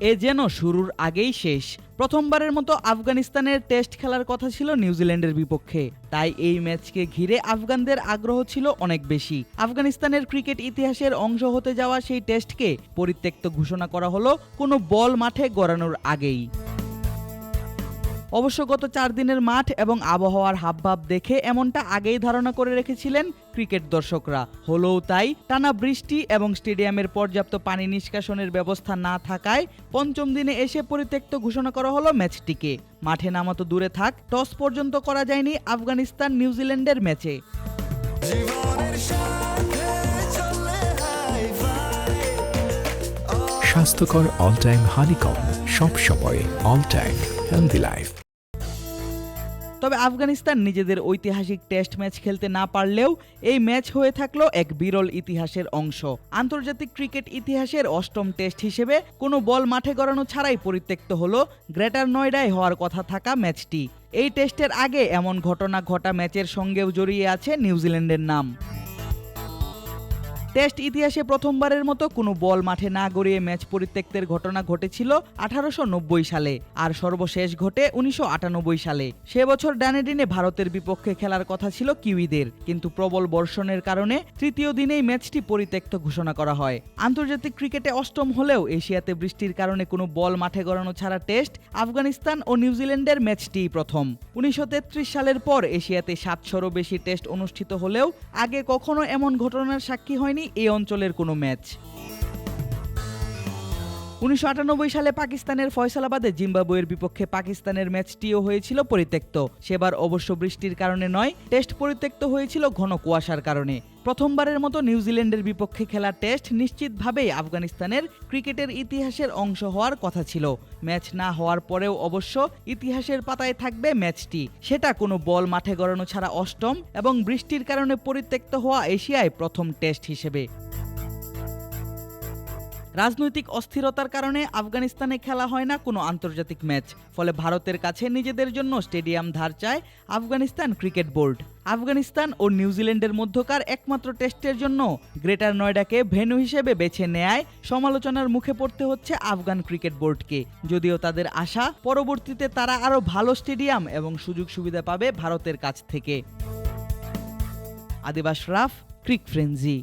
এ যেন শুরুর আগেই শেষ। প্রথমবারের মতো আফগানিস্তানের টেস্ট খেলার কথা ছিল নিউজিল্যান্ডের বিপক্ষে, তাই এই ম্যাচকে ঘিরে আফগানদের আগ্রহ ছিল অনেক বেশি। আফগানিস্তানের ক্রিকেট ইতিহাসের অংশ হতে যাওয়া সেই টেস্টকে পরিত্যক্ত ঘোষণা করা হলো কোনো বল মাঠে গড়ানোর আগেই। অবশ্য গত 4 দিনের মাঠ এবং আবহাওয়ার হাবভাব দেখে এমনটা আগেই ধারণা করে রেখেছিলেন ক্রিকেট দর্শকরা। হলেও তাই টানা বৃষ্টি এবং স্টেডিয়ামের পর্যাপ্ত পানি নিষ্কাশনের ব্যবস্থা না থাকায় পঞ্চম দিনে এসে পরিত্যক্ত ঘোষণা করা হলো ম্যাচটিকে। মাঠে নামা তো দূরে থাক, টস পর্যন্ত করা যায়নি আফগানিস্তান নিউজিল্যান্ডের ম্যাচে। স্বাস্থ্যকর অল টাইম হানিকম, সব সময় অল টাইম হেলদি লাইফ। তবে আফগানিস্তান নিজেদের ঐতিহাসিক টেস্ট ম্যাচ খেলতে না পারলেও এই ম্যাচ হয়ে থাকলো এক বিরল ইতিহাসের অংশ। আন্তর্জাতিক ক্রিকেট ইতিহাসের 8ম টেস্ট হিসেবে কোনো বল মাঠে গড়ানো ছাড়াই পরিত্যক্ত হলো গ্রেটার নয়ডায় হওয়ার কথা থাকা ম্যাচটি। এই টেস্টের আগে এমন ঘটনা ঘটা ম্যাচের সঙ্গেও জড়িয়ে আছে নিউজিল্যান্ডের নাম। টেস্ট ইতিহাসে প্রথমবারের মতো কোনো বল মাঠে না গড়িয়ে ম্যাচ পরিত্যক্তের ঘটনা ঘটেছিল 1890 সালে, আর সর্বশেষ ঘটে 1998 সালে। সে বছর ডানেডিনে ভারতের বিপক্ষে খেলার কথা ছিল কিউইদের, কিন্তু প্রবল বর্ষণের কারণে তৃতীয় দিনেই ম্যাচটি পরিত্যক্ত ঘোষণা করা হয়। আন্তর্জাতিক ক্রিকেটে 8ম হলেও এশিয়াতে বৃষ্টির কারণে কোনো বল মাঠে গড়ানো ছাড়া টেস্ট আফগানিস্তান ও নিউজিল্যান্ডের ম্যাচটিই প্রথম। 1933 সালের পর এশিয়াতে 700-রও বেশি টেস্ট অনুষ্ঠিত হলেও আগে কখনো এমন ঘটনার সাক্ষী হয়নি এই অঞ্চলের কোনো ম্যাচ। 1998 সালে পাকিস্তানের ফয়সালাবাদে জিম্বাবুয়ের বিপক্ষে পাকিস্তানের ম্যাচটিও হয়েছিল পরিত্যক্ত। সেবার অবশ্য বৃষ্টির কারণে নয়, টেস্ট পরিত্যক্ত হয়েছিল ঘন কুয়াশার কারণে। প্রথমবারের মতো নিউজিল্যান্ডের বিপক্ষে খেলা টেস্ট নিশ্চিতভাবেই আফগানিস্তানের ক্রিকেটের ইতিহাসের অংশ হওয়ার কথা ছিল। ম্যাচ না হওয়ার পরেও অবশ্য ইতিহাসের পাতায় থাকবে ম্যাচটি। সেটা কোনো বল মাঠে গড়ানো ছাড়া 8ম এবং বৃষ্টির কারণে পরিত্যক্ত হওয়া এশিয়ায় প্রথম টেস্ট হিসেবে। রাজনৈতিক অস্থিরতার কারণে আফগানিস্তানে খেলা হয় না কোনো আন্তর্জাতিক ম্যাচ, ফলে ভারতের কাছে নিজেদের জন্য স্টেডিয়াম ধার চায় আফগানিস্তান ক্রিকেট বোর্ড। আফগানিস্তান ও নিউজিল্যান্ডের মধ্যকার একমাত্র টেস্টের জন্য গ্রেটার নয়ডাকে ভেন্যু হিসেবে বেছে নেয়ায় সমালোচনার মুখে পড়তে হচ্ছে আফগান ক্রিকেট বোর্ডকে। যদিও তাদের আশা পরবর্তীতে তারা আরও ভালো স্টেডিয়াম এবং সুযোগ সুবিধা পাবে ভারতের কাছ থেকে। আদিব আশরাফ, ক্রিক ফ্রেঞ্জি।